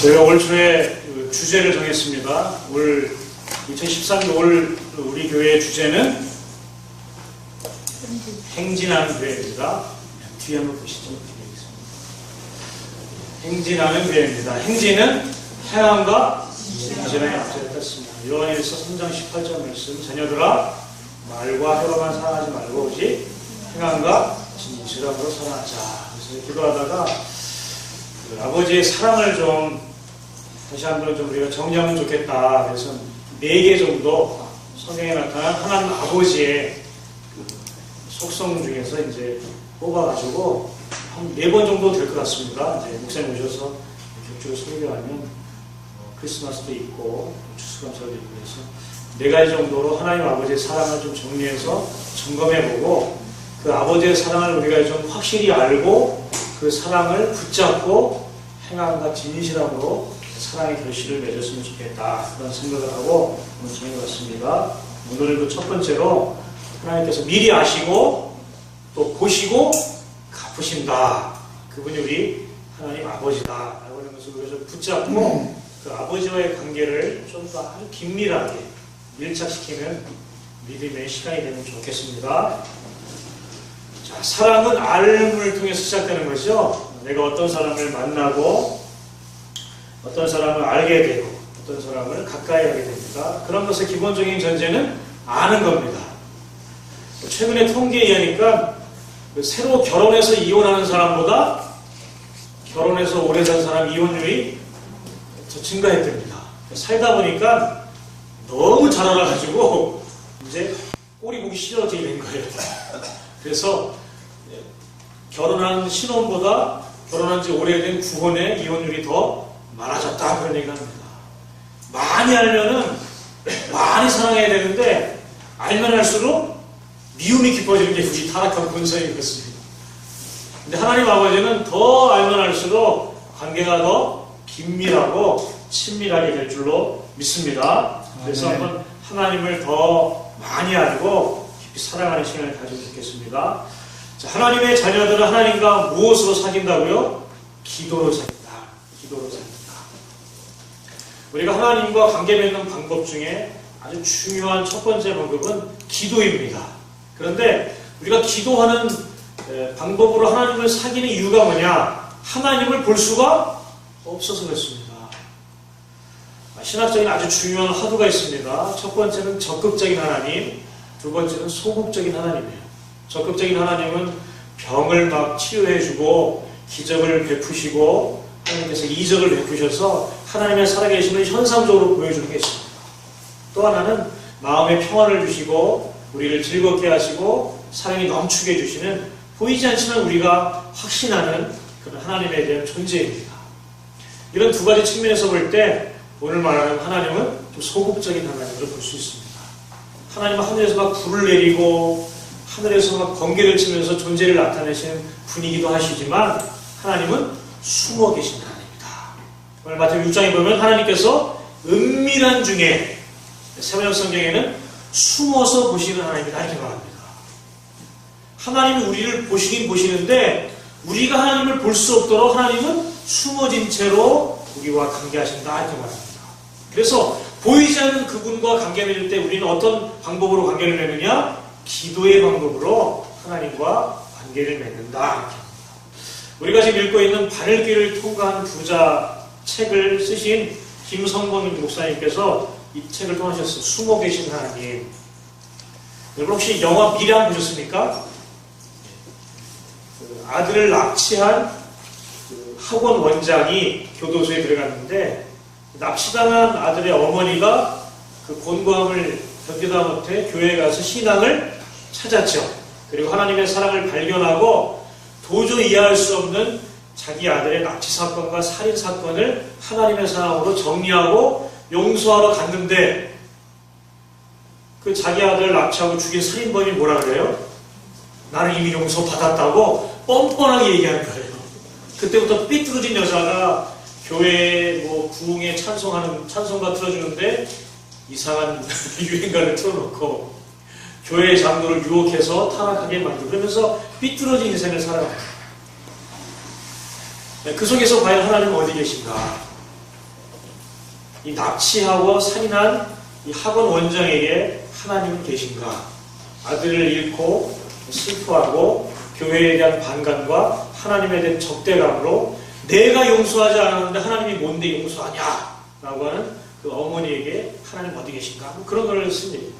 저희가 올 초에 주제를 정했습니다. 올 2013년 올 우리 교회의 주제는 행진하는 교회입니다. 뒤에 한번 보시죠. 행진하는 교회입니다. 행진은 행함과 진실의 앞서에 떴습니다. 요한일서 3장 18절 말씀, 자녀들아 말과 혀로만 사랑하지 말고 오직 행함과 진실함으로 사랑하자. 그래서 기도하다가 아버지의 사랑을 좀 다시 한번 좀 우리가 정리하면 좋겠다. 그래서 4개 정도 성경에 나타난 하나님 아버지의 속성 중에서 이제 뽑아가지고 한 4번 정도 될 것 같습니다. 이제 목사님 오셔서 격주로 설교하면 크리스마스도 있고 추수감사도 있고 그래서 4가지 정도로 하나님 아버지의 사랑을 좀 정리해서 점검해보고 그 아버지의 사랑을 우리가 좀 확실히 알고 그 사랑을 붙잡고 행함과 진실함으로 사랑의 결실을 맺었으면 좋겠다. 그런 생각을 하고 오늘 정해봤습니다. 오늘도 첫 번째로 하나님께서 미리 아시고 또 보시고 갚으신다. 그분이 우리 하나님 아버지다. 라고 하는 것을 우리가 좀 붙잡고 그 아버지와의 관계를 좀 더 아주 긴밀하게 밀착시키는 믿음의 시간이 되면 좋겠습니다. 자, 사랑은 알을 통해서 시작되는 것이죠. 내가 어떤 사람을 만나고 어떤 사람을 알게 되고 어떤 사람을 가까이 하게 됩니다. 그런 것의 기본적인 전제는 아는 겁니다. 최근에 통계에 의하니까 새로 결혼해서 이혼하는 사람보다 결혼해서 오래 산 사람 이혼율이 더 증가했답니다. 살다 보니까 너무 잘 알아가지고 이제 꼴이 보기 싫어지게 된 거예요. 그래서 결혼한 신혼보다 결혼한 지 오래된 구혼의 이혼율이 더 많아졌다. 그런 얘기를 합니다. 많이 알면은 많이 사랑해야 되는데 알면 할수록 미움이 깊어지는 게 우리 타락한 본성이 그렇습니다. 근데 하나님 아버지는 더 알면 할수록 관계가 더 긴밀하고 친밀하게 될 줄로 믿습니다. 그래서 한번 하나님을 더 많이 알고 깊이 사랑하는 시간을 가지면 좋겠습니다. 자, 하나님의 자녀들은 하나님과 무엇으로 사귄다고요? 기도로 사귄다. 기도로 사귄다. 우리가 하나님과 관계 맺는 방법 중에 아주 중요한 첫 번째 방법은 기도입니다. 그런데 우리가 기도하는 방법으로 하나님을 사귀는 이유가 뭐냐? 하나님을 볼 수가 없어서 그렇습니다. 신학적인 아주 중요한 화두가 있습니다. 첫 번째는 적극적인 하나님, 두 번째는 소극적인 하나님이에요. 적극적인 하나님은 병을 막 치유해주고 기적을 베푸시고 하나님께서 이적을 베푸셔서 하나님의 살아계심을 현상적으로 보여주는 게 있습니다. 또 하나는 마음의 평안을 주시고 우리를 즐겁게 하시고 사랑이 넘치게 해주시는 보이지 않지만 우리가 확신하는 그런 하나님에 대한 존재입니다. 이런 두 가지 측면에서 볼 때 오늘 말하는 하나님은 좀 소극적인 하나님으로 볼 수 있습니다. 하나님은 하늘에서 막 불을 내리고 하늘에서 막 번개를 치면서 존재를 나타내시는 분이기도 하시지만 하나님은 숨어 계신 하나님입니다. 오늘 마태복음 6장에 보면 하나님께서 은밀한 중에 세번역 성경에는 숨어서 보시는 하나님이다 이렇게 말합니다. 하나님이 우리를 보시긴 보시는데 우리가 하나님을 볼 수 없도록 하나님은 숨어진 채로 우리와 관계하신다 이렇게 말합니다. 그래서 보이지 않는 그분과 관계 맺을 때 우리는 어떤 방법으로 관계를 맺느냐? 기도의 방법으로 하나님과 관계를 맺는다. 우리가 지금 읽고 있는 바늘길을 통과한 부자 책을 쓰신 김성곤 목사님께서 이 책을 통하셨어요. 숨어 계신 하나님. 여러분 혹시 영화 미량 보셨습니까? 아들을 납치한 학원 원장이 교도소에 들어갔는데 납치당한 아들의 어머니가 그 곤고함을 견디다 못해 교회에 가서 신앙을 찾았죠. 그리고 하나님의 사랑을 발견하고 도저히 이해할 수 없는 자기 아들의 납치 사건과 살인 사건을 하나님의 사랑으로 정리하고 용서하러 갔는데 그 자기 아들을 납치하고 죽인 살인범이 뭐라 그래요? 나는 이미 용서받았다고 뻔뻔하게 얘기하는 거예요. 그때부터 삐뚤어진 여자가 교회에 뭐 부흥에 찬송가 틀어주는데 이상한 유행가를 틀어놓고 교회의 장로를 유혹해서 타락하게 만들고 그러면서 삐뚤어진 인생을 살아갑니다. 그 속에서 과연 하나님은 어디 계신가? 이 납치하고 살인한 이 학원 원장에게 하나님은 계신가? 아들을 잃고 슬퍼하고 교회에 대한 반감과 하나님에 대한 적대감으로 내가 용서하지 않았는데 하나님이 뭔데 용서하냐? 라고 하는 그 어머니에게 하나님 어디 계신가? 뭐 그런 걸 쓴 얘기예요.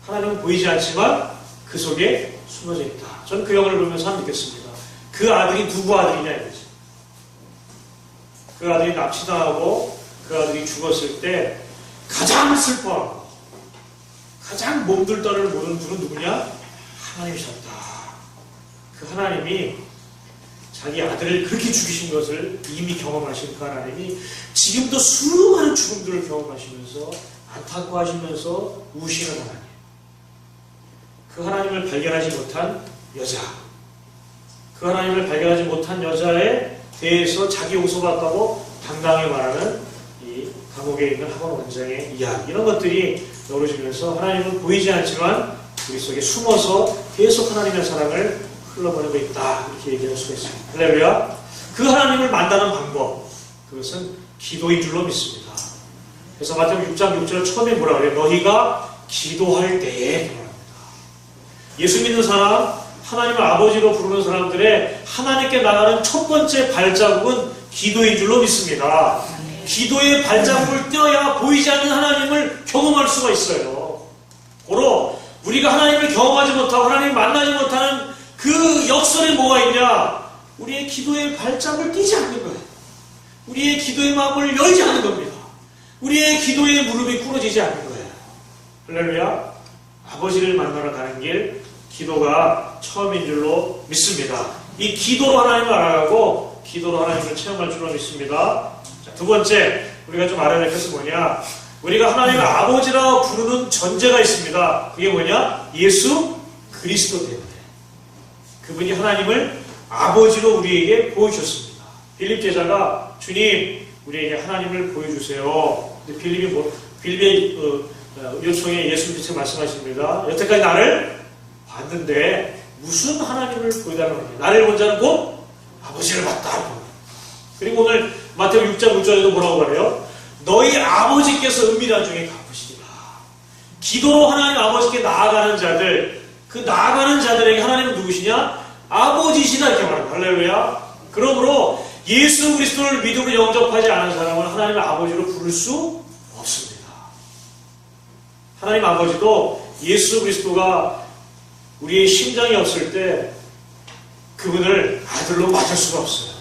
하나님은 보이지 않지만 그 속에 숨어져 있다. 저는 그 영화를 보면서 한 느꼈습니다. 그 아들이 누구 아들이냐 이거지. 그 아들이 납치당하고 그 아들이 죽었을 때 가장 슬퍼하고 가장 몸둘 바를 모르는 분은 누구냐? 하나님이셨다. 그 하나님이 자기 아들을 그렇게 죽이신 것을 이미 경험하신 그 하나님이 지금도 수많은 죽음들을 경험하시면서 안타까워하시면서 우시는 하나님. 그 하나님을 발견하지 못한 여자. 그 하나님을 발견하지 못한 여자에 대해서 자기 용서받다고 당당히 말하는 이 감옥에 있는 학원 원장의 이야기. 이런 것들이 어우러지면서 하나님은 보이지 않지만 우리 속에 숨어서 계속 하나님의 사랑을 흘러보내고 있다. 이렇게 얘기할 수가 있습니다. 할렐루야. 그 하나님을 만나는 방법. 그것은 기도인 줄로 믿습니다. 그래서 마태복음 6장 6절 처음에 뭐라 그래요? 너희가 기도할 때에 말합니다. 예수 믿는 사람, 하나님을 아버지로 부르는 사람들의 하나님께 나가는 첫 번째 발자국은 기도인 줄로 믿습니다. 기도의 발자국을 떼어야 보이지 않는 하나님을 경험할 수가 있어요. 고로 우리가 하나님을 경험하지 못하고 하나님을 만나지 못하는 그 역설에 뭐가 있냐? 우리의 기도의 발자국을 띄지 않는 거예요. 우리의 기도의 마음을 열지 않는 겁니다. 우리의 기도의 무릎이 꿇어지지 않는 거예요. 할렐루야. 아버지를 만나러 가는 길, 기도가 처음인 줄로 믿습니다. 이 기도로 하나님을 알아가고 기도로 하나님을 체험할 줄로 믿습니다. 자, 두 번째 우리가 좀 알아야 될 것은 뭐냐? 우리가 하나님을 아버지라고 부르는 전제가 있습니다. 그게 뭐냐? 예수 그리스도 때문에. 그분이 하나님을 아버지로 우리에게 보여주셨습니다. 빌립 제자가 주님 우리에게 하나님을 보여주세요. 근데 빌립의 요청에 예수님께서 말씀하십니다. 여태까지 나를 봤는데 무슨 하나님을 보여달라는 거냐? 나를 본 자는 곧 아버지를 봤다. 그리고 오늘 마태복음 6장 6절에도 뭐라고 말해요? 너희 아버지께서 은밀한 중에 갚으시리라. 기도로 하나님 아버지께 나아가는 자들, 그 나아가는 자들에게 하나님은 누구시냐? 아버지시다 이렇게 말합니다. 할렐루야. 그러므로 예수 그리스도를 믿음으로 영접하지 않은 사람은 하나님의 아버지로 부를 수 없습니다. 하나님 아버지도 예수 그리스도가 우리의 심장이 없을 때 그분을 아들로 맞을 수가 없어요.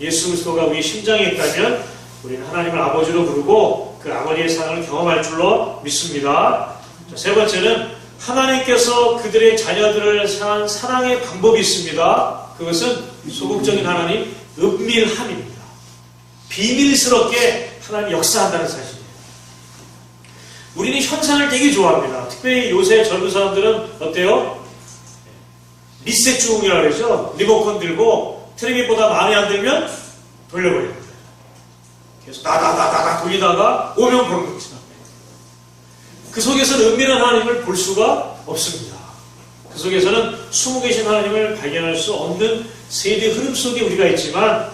예수 그리스도가 우리의 심장에 있다면 우리는 하나님을 아버지로 부르고 그 아버지의 사랑을 경험할 줄로 믿습니다. 자, 세 번째는 하나님께서 그들의 자녀들을 향한 사랑의 방법이 있습니다. 그것은 소극적인 하나님, 은밀함입니다. 비밀스럽게 하나님이 역사한다는 사실이에요. 우리는 현상을 되게 좋아합니다. 특별히 요새 젊은 사람들은 어때요? 리셋중이라고 그러죠. 리모컨 들고 텔레비보다 마음에 안 들면 돌려버립니다. 계속 나다다다다 돌리다가 오면 보는 거죠. 그 속에서는 은밀한 하나님을 볼 수가 없습니다. 그 속에서는 숨어 계신 하나님을 발견할 수 없는 세대 흐름 속에 우리가 있지만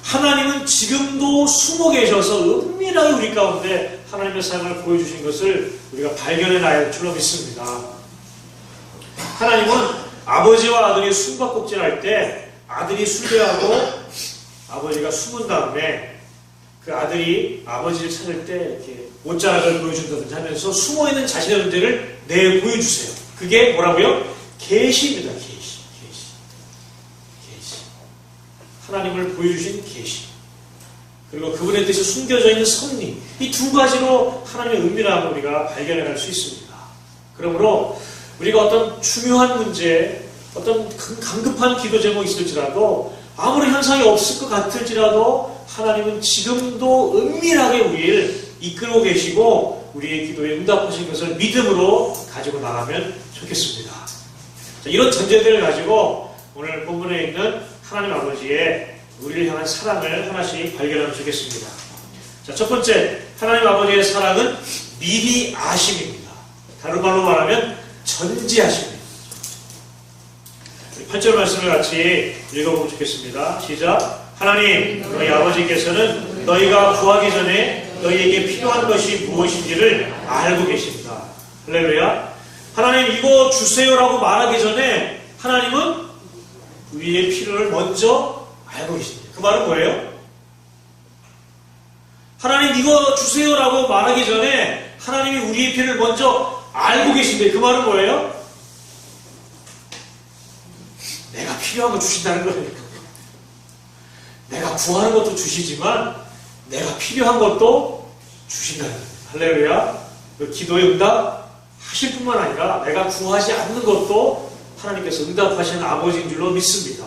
하나님은 지금도 숨어 계셔서 은밀하게 우리 가운데 하나님의 삶을 보여주신 것을 우리가 발견해놔야 할 줄로 믿습니다. 하나님은 아버지와 아들이 숨바꼭질할 때 아들이 수배하고 아버지가 숨은 다음에 그 아들이 아버지를 찾을 때 이렇게 옷자락을 보여준다든지 하면서 숨어있는 자신의 존재를 내보여주세요. 그게 뭐라고요? 계시입니다. 계시. 하나님을 보여주신 계시. 그리고 그분의 뜻이 숨겨져 있는 섭리. 이 두 가지로 하나님의 은밀함을 우리가 발견해갈 수 있습니다. 그러므로 우리가 어떤 중요한 문제, 어떤 강급한 기도 제목이 있을지라도 아무런 현상이 없을 것 같을지라도 하나님은 지금도 은밀하게 우리를 이끌고 계시고 우리의 기도에 응답하신 것을 믿음으로 가지고 나가면 좋겠습니다. 자, 이런 전제들을 가지고 오늘 본문에 있는 하나님 아버지의 우리를 향한 사랑을 하나씩 발견하면 좋겠습니다. 자, 첫 번째 하나님 아버지의 사랑은 미리 아심입니다. 다른 말로 말하면 전지하심입니다. 8절 말씀을 같이 읽어보면 좋겠습니다. 시작. 하나님, 너희 아버지께서는 너희가 구하기 전에 너희에게 필요한 것이 무엇인지를 알고 계십니다. 할렐루야. 하나님 이거 주세요라고 말하기 전에 하나님은 우리의 필요를 먼저 알고 계십니다. 그 말은 뭐예요? 하나님 이거 주세요라고 말하기 전에 하나님이 우리의 필요를 먼저 알고 계신데 그 말은 뭐예요? 내가 필요한 거 주신다는 거예요. 내가 구하는 것도 주시지만 내가 필요한 것도 주신다는 거예요. 할렐루야. 기도의 응답 하실 뿐만 아니라 내가 구하지 않는 것도 하나님께서 응답하시는 아버지인 줄로 믿습니다.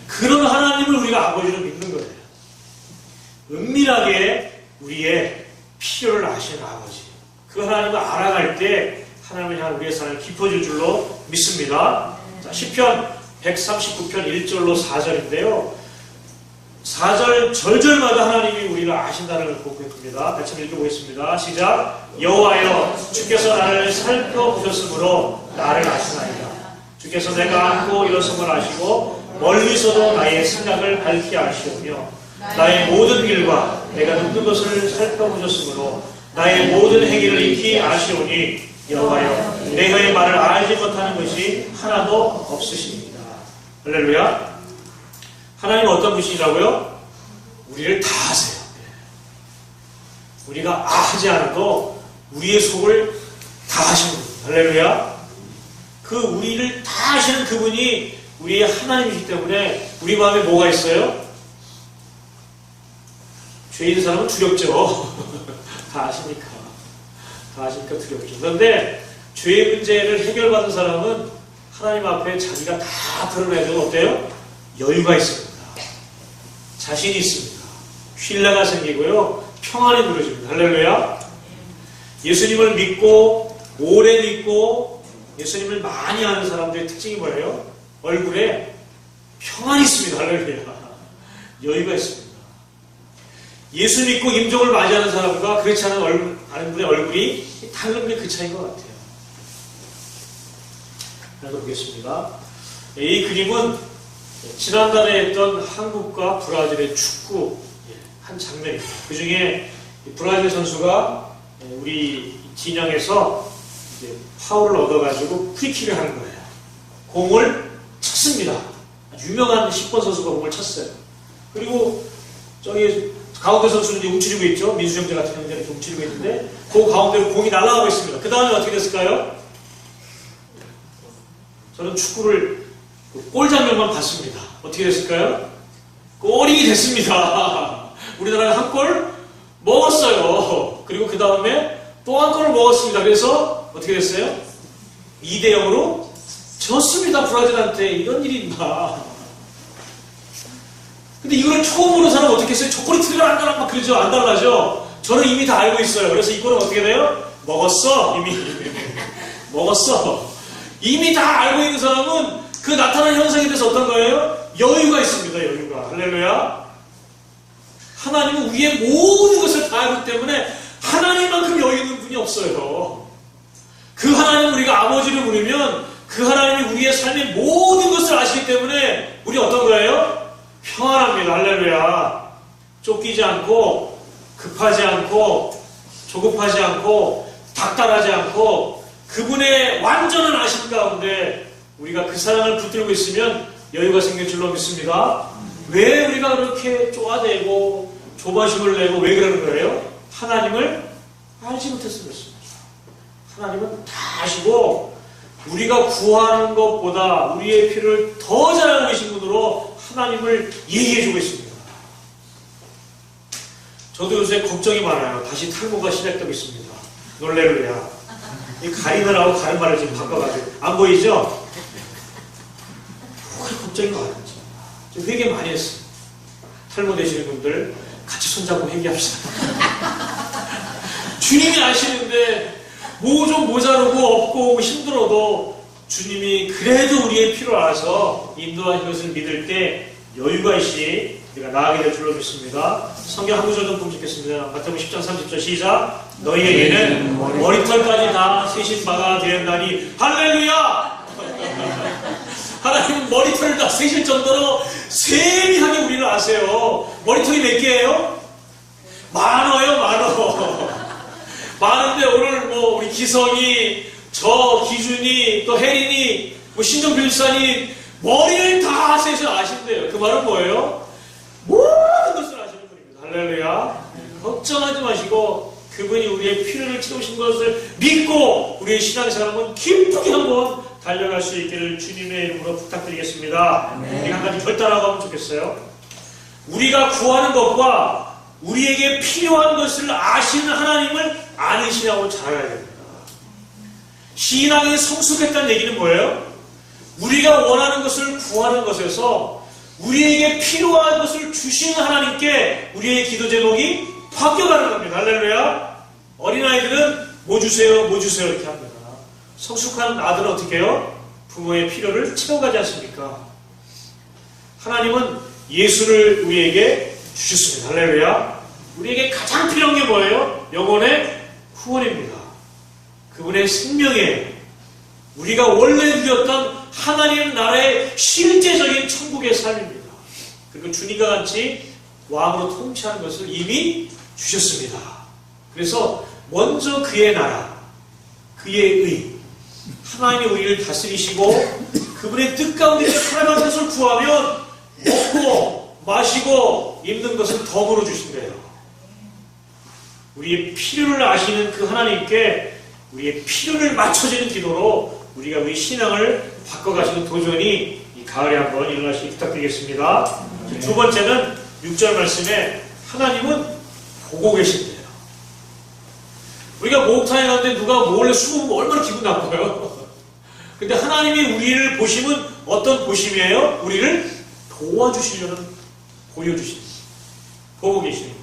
그런 하나님을 우리가 아버지로 믿는 거예요. 은밀하게 우리의 필요를 아시는 아버지. 그 하나님을 알아갈 때 하나님을 향한 우리의 사랑을 깊어질 줄로 믿습니다. 자, 시편 139편 1절로 4절인데요. 4절 절절마다 하나님이 우리를 아신다는 걸 고백합니다. 같이 읽어보겠습니다. 시작. 여호와여 주께서 나를 살펴보셨으므로 나를 아시나이다. 주께서 내가 앉고 일어섬을 아시고 멀리서도 나의 생각을 밝히 아시오며 나의 모든 길과 내가 눕는 것을 살펴보셨으므로 나의 모든 행위를 익히 아시오니 여호와여 내가의 말을 알지 못하는 것이 하나도 없으십니다. 할렐루야. 하나님은 어떤 분이시라고요? 우리를 다 아세요. 우리가 하지 않아도 우리의 속을 다 아시는 분입니다. 할렐루야. 그 우리를 다 아시는 그분이 우리의 하나님이기 때문에 우리 마음에 뭐가 있어요? 죄인 사람은 두렵죠. 다 아시니까. 다 아시니까 두렵죠. 그런데 죄의 문제를 해결받은 사람은 하나님 앞에 자기가 다 드러내도 어때요? 여유가 있습니다. 자신이 있습니다. 신뢰가 생기고요. 평안이 누려집니다. 할렐루야. 예수님을 믿고 오래 믿고 예수님을 많이 아는 사람들의 특징이 뭐예요? 얼굴에 평안이 있습니다. 할렐루야. 여유가 있습니다. 예수 믿고 임종을 맞이하는 사람과 그렇지 않은 분의 얼굴이 다른 게 그 차이인 것 같아요. 하나 보겠습니다. 이 그림은 지난달에 했던 한국과 브라질의 축구 한 장면입니다. 그 중에 브라질 선수가 우리 진영에서 파울을 얻어가지고 프리킥을 하는 거예요. 공을 쳤습니다. 유명한 10번 선수가 공을 쳤어요. 그리고 저기 가운데 선수는 이제 움츠리고 있죠. 민수 형제 같은 형제는 이렇게 움츠리고 있는데 그 가운데로 공이 날아가고 있습니다. 그 다음에 어떻게 됐을까요? 저는 축구를 골 장면만 봤습니다. 어떻게 됐을까요? 골이 됐습니다. 우리나라가 한 골 먹었어요. 그리고 그 다음에 또 한 골을 먹었습니다. 그래서 어떻게 됐어요? 2대0으로 졌습니다. 브라질한테. 이런 일이 있나. 근데 이거를 처음 보는 사람은 어떻게 했어요? 초콜릿 틀리면 안 달라 막 그러죠. 안 달라죠. 저는 이미 다 알고 있어요. 그래서 이 골은 어떻게 돼요? 먹었어. 이미. 먹었어. 이미 다 알고 있는 사람은 그 나타난 현상에 대해서 어떤 거예요? 여유가 있습니다. 여유가. 할렐루야. 하나님은 우리의 모든 것을 다 알기 때문에 하나님만큼 여유 있는 분이 없어요. 그 하나님 우리가 아버지를 부르면 그 하나님이 우리의 삶의 모든 것을 아시기 때문에 우리 어떤 거예요? 평안합니다. 할렐루야. 쫓기지 않고 급하지 않고 조급하지 않고 닥달하지 않고 그분의 완전한 아심 가운데 우리가 그 사랑을 붙들고 있으면 여유가 생길 줄로 믿습니다. 왜 우리가 그렇게 쪼아대고 조바심을 내고 왜 그러는 거예요? 하나님을 알지 못해서 그렇습니다. 하나님은 다 아시고 우리가 구하는 것보다 우리의 필요를 더 잘 알고 계신 분으로 하나님을 얘기해주고 있습니다. 저도 요새 걱정이 많아요. 다시 탈모가 시작되고 있습니다. 놀래루야. 이 가리느라고 가는 말을 지금 바꿔가지고 안 보이죠? 걱정이 많아요. 좀 회개 많이 했어요. 탈모 되시는 분들 같이 손잡고 회개합시다. 주님이 아시는데 뭐 좀 모자르고 없고 힘들어도 주님이 그래도 우리의 필요를 알아서 인도하신 것을 믿을 때 여유가 있이 우리가 나아가게 될 줄로 믿습니다. 성경 한 구절 좀 봄직겠습니다. 마태복음 10장 30절 시작. 너희에게는 머리털까지 다 세신 바가 되었나니 할렐루야. 하나님은 머리털을 다 세실 정도로 세밀하게 우리를 아세요. 머리털이 몇 개예요? 많아요, 많어. 많은데 오늘 뭐 우리 기성이, 저 기준이, 또 혜린이, 뭐 신정필사님 머리를 다 세서 아신대요. 그 말은 뭐예요? 모든 것을 아시는 분입니다. 할렐루야. 걱정하지 마시고 그분이 우리의 필요를 채우신 것을 믿고 우리의 신앙생활은 기쁘게 한번 달려갈 수 있기를 주님의 이름으로 부탁드리겠습니다. 우리가 한 가지 결단하고 하면 좋겠어요. 우리가 구하는 것과 우리에게 필요한 것을 아시는 하나님을 아는 신앙으로 자라야 됩니다. 신앙이 성숙했다는 얘기는 뭐예요? 우리가 원하는 것을 구하는 것에서 우리에게 필요한 것을 주시는 하나님께 우리의 기도 제목이 바뀌어가는 겁니다. 할렐루야. 어린아이들은 뭐 주세요, 뭐 주세요 이렇게 합니다. 성숙한 아들은 어떻게 해요? 부모의 필요를 채워가지 않습니까? 하나님은 예수를 우리에게 주셨습니다. 할렐루야. 우리에게 가장 필요한 게 뭐예요? 영혼의 후원입니다. 그분의 생명에 우리가 원래 누렸던 하나님 나라의 실제적인 천국의 삶입니다. 그리고 주님과 같이 왕으로 통치하는 것을 이미 주셨습니다. 그래서 먼저 그의 나라, 그의 의, 하나님이 우리를 다스리시고 그분의 뜻 가운데 살아가는 것을 구하면 먹고 마시고 입는 것을 덤으로 주신대요. 우리의 필요를 아시는 그 하나님께 우리의 필요를 맞춰지는 기도로 우리가 우리 신앙을 바꿔가시는 도전이 이 가을에 한번 일어나시기 부탁드리겠습니다. 두 번째는 6절 말씀에 하나님은 보고 계신대요. 우리가 목욕탕에 가는데 누가 몰래 숨으면 얼마나 기분 나빠요. 근데 하나님이 우리를 보시면 어떤 보심이에요? 우리를 도와주시려는, 보여주시는, 보고 계십니다.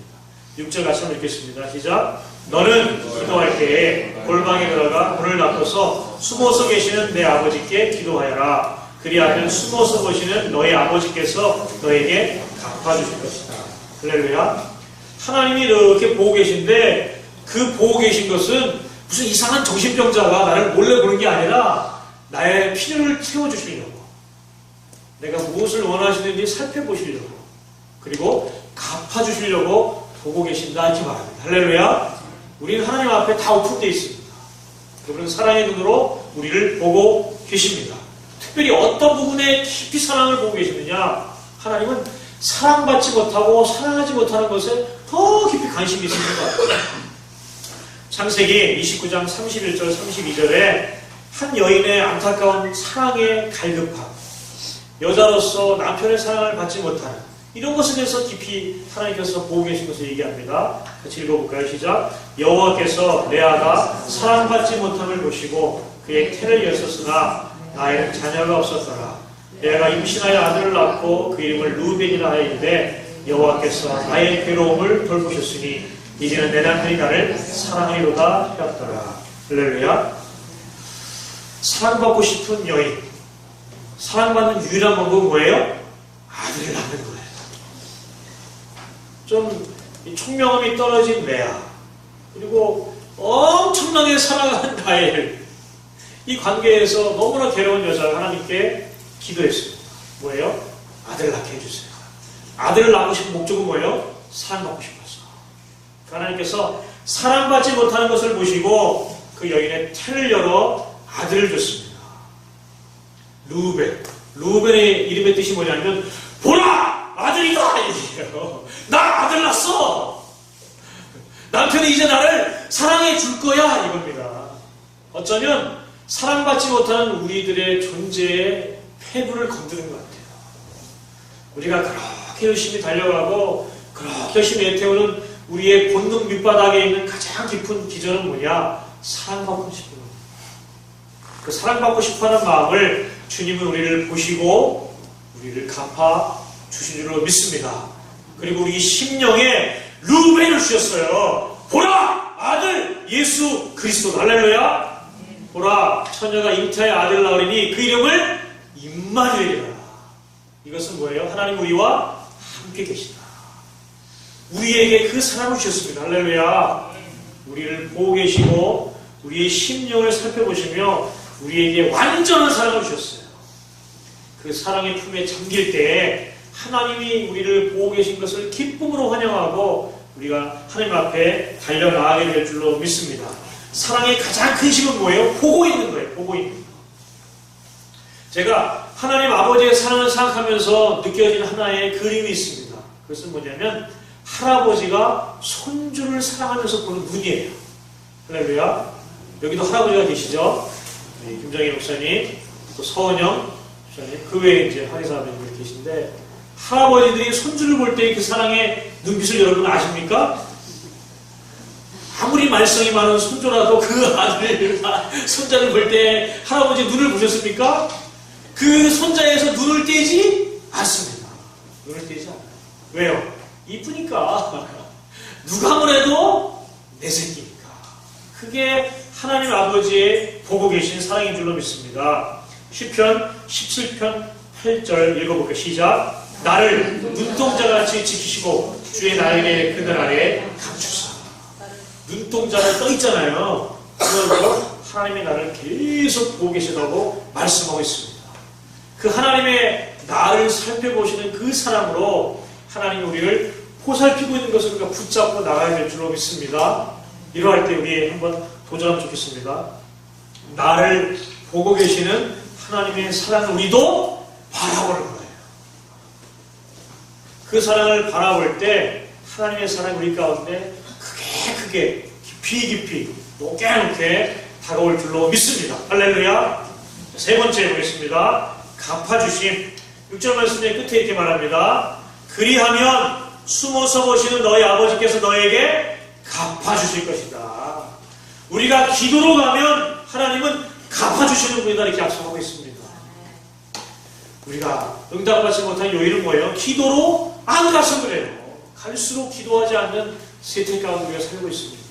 6절 같이 한번 읽겠습니다. 시작. 너는 기도할 때에 골방에 들어가 문을 닫고서 숨어서 계시는 내 아버지께 기도하여라. 그리하면 숨어서 보시는 너의 아버지께서 너에게 갚아주실 것이다. 할렐루야. 하나님이 이렇게 보고 계신데 그 보고 계신 것은 무슨 이상한 정신병자가 나를 몰래 보는 게 아니라 나의 필요를 채워주시려고, 내가 무엇을 원하시는지 살펴보시려고, 그리고 갚아주시려고 보고 계신다 이렇게 말합니다. 할렐루야. 우리는 하나님 앞에 다 오픈되어 있습니다. 그분은 사랑의 눈으로 우리를 보고 계십니다. 특별히 어떤 부분에 깊이 사랑을 보고 계시느냐, 하나님은 사랑받지 못하고 사랑하지 못하는 것에 더 깊이 관심이 있는 것 같아요. 창세기 29장 31절 32절에 한 여인의 안타까운 사랑의 갈급함, 여자로서 남편의 사랑을 받지 못하는 이런 것에 대해서 깊이 하나님께서 보고 계신 것을 얘기합니다. 같이 읽어볼까요? 시작. 여호와께서 레아가 사랑받지 못함을 보시고 그의 태를 여셨으나 나에는 자녀가 없었더라. 레아가 임신하여 아들을 낳고 그 이름을 루벤이라 하였는데 여호와께서 나의 괴로움을 돌보셨으니 이제는 내 남편이 나를 사랑하리로다 하였더라. 할렐루야. 사랑받고 싶은 여인, 사랑받는 유일한 방법은 뭐예요? 아들을 낳는 거예요. 좀 총명함이 떨어진 레아, 그리고 엄청나게 사랑하는 라헬, 이 관계에서 너무나 괴로운 여자가 하나님께 기도했습니다. 뭐예요? 아들을 낳게 해주세요. 아들을 낳고 싶은 목적은 뭐예요? 사랑받고 싶어서. 하나님께서 사랑받지 못하는 것을 보시고 그 여인의 태를 열어 아들을 줬습니다. 루벤. 루벤의 이름의 뜻이 뭐냐면 보라! 아들이다! 이게요. 나 아들 낳았어! 남편이 이제 나를 사랑해 줄 거야! 이겁니다. 어쩌면 사랑받지 못하는 우리들의 존재의 폐부를 건드는 것 같아요. 우리가 그렇게 열심히 달려가고 그렇게 열심히 애태우는 우리의 본능 밑바닥에 있는 가장 깊은 기전은 뭐냐? 사랑받고 싶은 겁니다. 그 사랑받고 싶어하는 마음을 주님은 우리를 보시고 우리를 갚아 주신 줄로 믿습니다. 그리고 우리 심령에 루벤을 주셨어요. 보라! 아들 예수 그리스도. 할렐루야. 보라, 처녀가 잉태하여 아들을 낳으리니 그 이름을 임마누엘이라. 이것은 뭐예요? 하나님 우리와 함께 계시다. 우리에게 그 사랑을 주셨습니다. 할렐루야. 우리를 보고 계시고 우리의 심령을 살펴보시며 우리에게 완전한 사랑을 주셨어요. 그 사랑의 품에 잠길 때 하나님이 우리를 보고 계신 것을 기쁨으로 환영하고 우리가 하나님 앞에 달려나가게 될 줄로 믿습니다. 사랑의 가장 큰 힘은 뭐예요? 보고 있는 거예요. 보고 있는 거. 제가 하나님 아버지의 사랑을 생각하면서 느껴진 하나의 그림이 있습니다. 그것은 뭐냐면 할아버지가 손주를 사랑하면서 보는 눈이에요. 할렐루야. 여기도 할아버지가 계시죠? 김정희 목사님, 또 서은영 목사님, 그 외에 이제 한의사님들이 계신데, 할아버지들이 손주를 볼 때 그 사랑의 눈빛을 여러분 아십니까? 아무리 말썽이 많은 손주라도 그 아들, 손자를 볼 때 할아버지 눈을 보셨습니까? 그 손자에서 눈을 떼지 않습니다. 눈을 떼지 않아요. 왜요? 이쁘니까. 누가 뭐래도 내 새끼니까. 그게 하나님 아버지의 보고 계신 사랑인 줄로 믿습니다. 시편 17편 8절 읽어볼게요. 시작. 나를 눈동자같이 지키시고 주의 나에게 그늘 아래 감추사. 눈동자가 떠 있잖아요. 그러고 하나님의 나를 계속 보고 계시다고 말씀하고 있습니다. 그 하나님의 나를 살펴보시는 그 사랑으로 하나님이 우리를 보살피고 있는 것을 우리가 붙잡고 나가야 될 줄로 믿습니다. 이러할 때 우리 한번 도전하면 좋겠습니다. 나를 보고 계시는 하나님의 사랑을 우리도 바라보는 거예요. 그 사랑을 바라볼 때 하나님의 사랑이 우리 가운데 크게 깊이 높게 다가올 줄로 믿습니다. 할렐루야. 세 번째 보겠습니다. 갚아주심. 6절 말씀의 끝에 이렇게 말합니다. 그리하면 숨어서 보시는 너희 아버지께서 너에게 갚아주실 것이다. 우리가 기도로 가면 하나님은 갚아주시는 분이다 이렇게 약속하고 있습니다. 우리가 응답받지 못한 요인은 뭐예요? 기도로 안 가서 그래요. 갈수록 기도하지 않는 세태 가운데 우리가 살고 있습니다.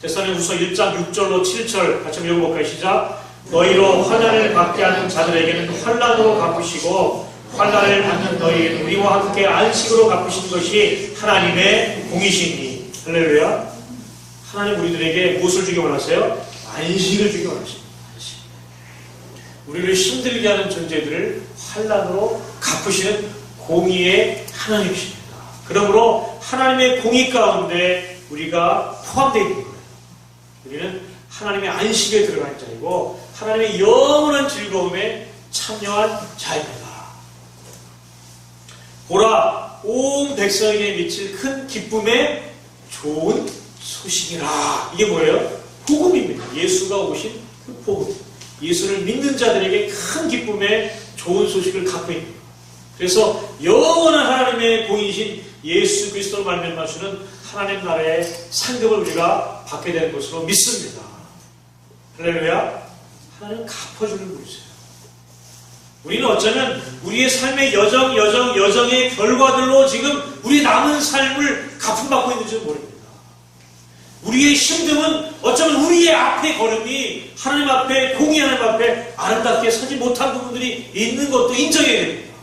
데살로니가후서 1장 6절로 7절 같이 한번 읽어볼까요? 시작. 너희로 환난을 받게 하는 자들에게는 환난으로 갚으시고 환난을 받는 너희에게는 우리와 함께 안식으로 갚으신 것이 하나님의 공이시니. 할렐루야. 하나님 우리들에게 무엇을 주기 원하세요? 안식을 주기 원하십니다. 안식. 우리를 힘들게 하는 존재들을 환난으로 갚으시는 공의의 하나님이십니다. 그러므로 하나님의 공의 가운데 우리가 포함되어 있는 거예요. 우리는 하나님의 안식에 들어간 자이고 하나님의 영원한 즐거움에 참여한 자입니다. 보라, 온 백성에게 미칠 큰 기쁨의 좋은 소식이라. 이게 뭐예요? 복음입니다. 예수가 오신 그 복음. 예수를 믿는 자들에게 큰 기쁨의 좋은 소식을 갖고 있는 거예요. 그래서 영원한 하나님의 공이신 예수 그리스도로 말미암아 주는 하나님 나라의 상급을 우리가 받게 되는 것으로 믿습니다. 할렐루야. 하나님은 갚아주는 분이세요. 우리는 어쩌면 우리의 삶의 여정의 결과들로 지금 우리 남은 삶을 갚음받고 있는지 모릅니다. 우리의 힘듦은 어쩌면 우리의 앞의 걸음이 하나님 앞에, 공의 하나님 앞에 아름답게 서지 못한 부분들이 있는 것도 인정해야 됩니다.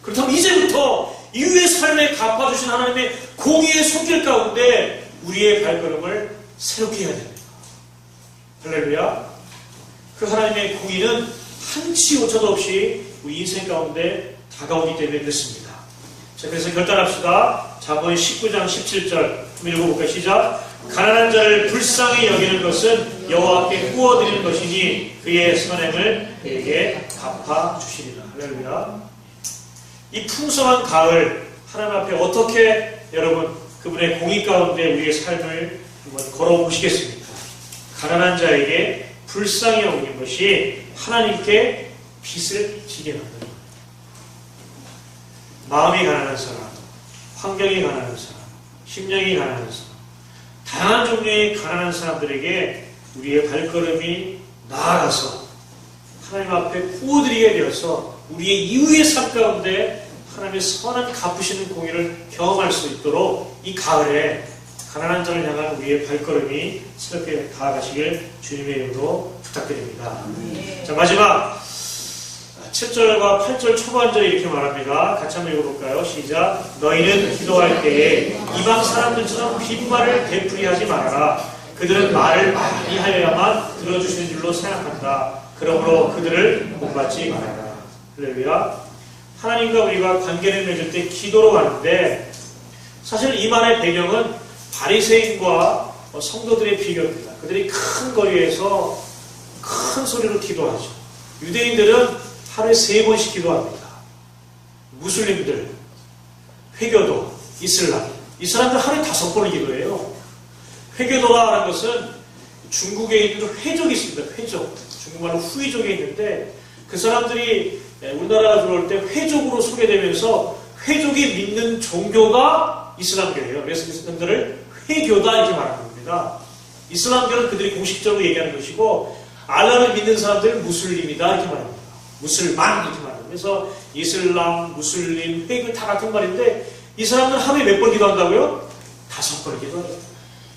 그렇다면 이제부터 이후의 삶에 갚아주신 하나님의 공의의 손길 가운데 우리의 발걸음을 새롭게 해야 됩니다. 할렐루야. 그 하나님의 공의는 한치 오차도 없이 우리 인생 가운데 다가오기 때문에 그렇습니다. 자, 그래서 결단합시다. 잠언 19장 17절 한번 읽어볼까요? 시작. 가난한 자를 불쌍히 여기는 것은 여호와께 구워드리는 것이니 그의 선행을 그에게 갚아주시리라. 할렐루야. 이 풍성한 가을 하나님 앞에 어떻게 여러분 그분의 공의 가운데 우리의 삶을 한번 걸어보시겠습니까? 가난한 자에게 불쌍히 여기는 것이 하나님께 빚을 지게 만드는 거예요. 마음이 가난한 사람, 환경이 가난한 사람, 심령이 가난한 사람, 다양한 종류의 가난한 사람들에게 우리의 발걸음이 나아가서 하나님 앞에 구워드리게 되어서 우리의 이후의 삶 가운데 하나님의 선한 갚으시는 공의를 경험할 수 있도록 이 가을에 가난한 자를 향한 우리의 발걸음이 새롭게 다가가시길 주님의 이름으로 부탁드립니다. 자, 마지막 7절과 8절 초반절에 이렇게 말합니다. 같이 한번 읽어볼까요? 시작. 너희는 기도할 때에 이방 사람들처럼 빈말을 되풀이하지 말아라. 그들은 말을 많이 하여야만 들어주시는 줄로 생각한다. 그러므로 그들을 본받지 말아라. 할렐루야. 하나님과 우리가 관계를 맺을 때 기도로 가는데 사실 이 말의 배경은 바리새인과 성도들의 비교입니다. 그들이 큰 거리에서 큰 소리로 기도하죠. 유대인들은 하루에 3번씩 기도합니다. 무슬림들, 회교도, 이슬람. 이 사람들 하루에 5번을 기도해요. 회교도라는 것은 중국에 있는 회족이 있습니다. 회족. 중국말로 후이족에 있는데 그 사람들이 우리나라 들어올 때 회족으로 소개되면서 회족이 믿는 종교가 이슬람교예요. 그래서 이슬람들을 회교다 이렇게 말하는 겁니다. 이슬람교는 그들이 공식적으로 얘기하는 것이고 알라를 믿는 사람들은 무슬림이다 이렇게 말합니다. 무슬만 이렇게 말합니다. 그래서 이슬람, 무슬림, 회교 다 같은 말인데 이 사람들은 하루에 몇 번 기도한다고요? 5번을 기도해요.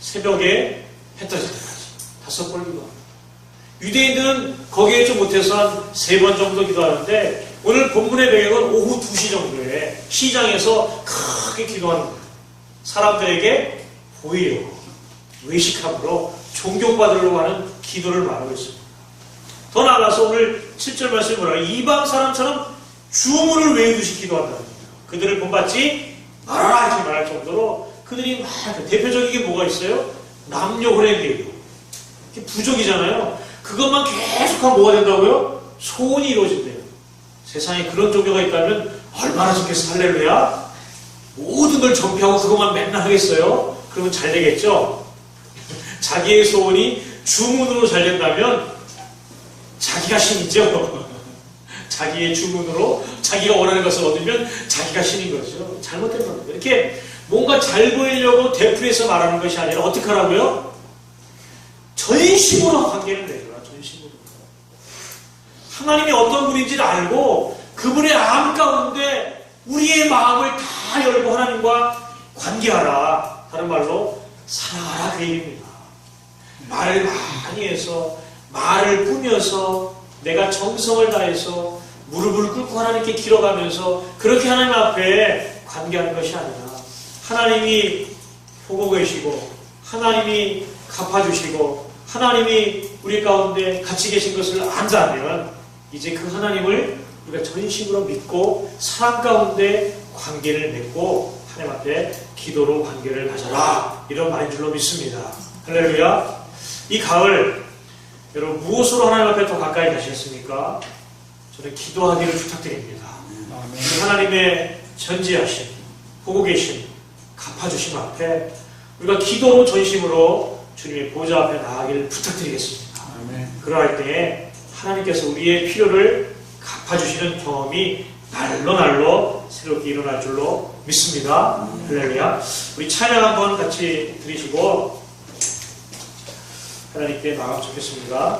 새벽에 해 떠질 때까지 5번을 기도합니다. 유대인들은 거기에 좀 못해서 한 3번 정도 기도하는데 오늘 본문의 배경은 오후 2시 정도에 시장에서 크게 기도하는 거예요. 사람들에게 보이려고 외식함으로 존경받으려고 하는 기도를 말하고 있습니다. 더 나아가서 오늘 7절 말씀이 뭐라고 이방 사람처럼 주문을 외우듯이 기도한다는 거예요. 그들을 본받지 말아라 이렇게 말할 정도로 그들이 막 대표적인 게 뭐가 있어요? 남녀 혼외계요. 부족이잖아요. 그것만 계속하면 뭐가 된다고요? 소원이 이루어진대요. 세상에 그런 종교가 있다면 얼마나 좋겠어. 할렐루야. 모든 걸 정피하고 그것만 맨날 하겠어요? 그러면 잘 되겠죠? 자기의 소원이 주문으로 잘 된다면 자기가 신이죠. 자기의 주문으로 자기가 원하는 것을 얻으면 자기가 신인 거죠. 잘못된 겁니다. 이렇게 뭔가 잘 보이려고 대풀에서 말하는 것이 아니라 어떻게 하라고요? 전심으로 관계를 맺어라. 전심으로. 하나님이 어떤 분인지를 알고 그분의 마음 가운데 우리의 마음을 다 열고 하나님과 관계하라. 다른 말로 사랑하라 그 얘기입니다. 말을 많이 해서 말을 꾸며서 내가 정성을 다해서 무릎을 꿇고 하나님께 길어가면서 그렇게 하나님 앞에 관계하는 것이 아니라 하나님이 보고 계시고 하나님이 갚아주시고 하나님이 우리 가운데 같이 계신 것을 안다면 이제 그 하나님을 우리가 전심으로 믿고 사랑 가운데 관계를 맺고 하나님 앞에 기도로 관계를 가져라 이런 말인 줄로 믿습니다. 할렐루야. 이 가을 여러분 무엇으로 하나님 앞에 더 가까이 가셨습니까? 저는 기도하기를 부탁드립니다. 하나님의 전지하심, 보고 계심, 갚아주심 앞에 우리가 기도로 전심으로 주님의 보좌 앞에 나가기를 부탁드리겠습니다. 그러할 때에 하나님께서 우리의 필요를 갚아주시는 경험이 날로 새롭게 일어날 줄로 믿습니다. 할렐루야. 우리 찬양 한번 같이 드리시고 하나님께 나가면 좋겠습니다.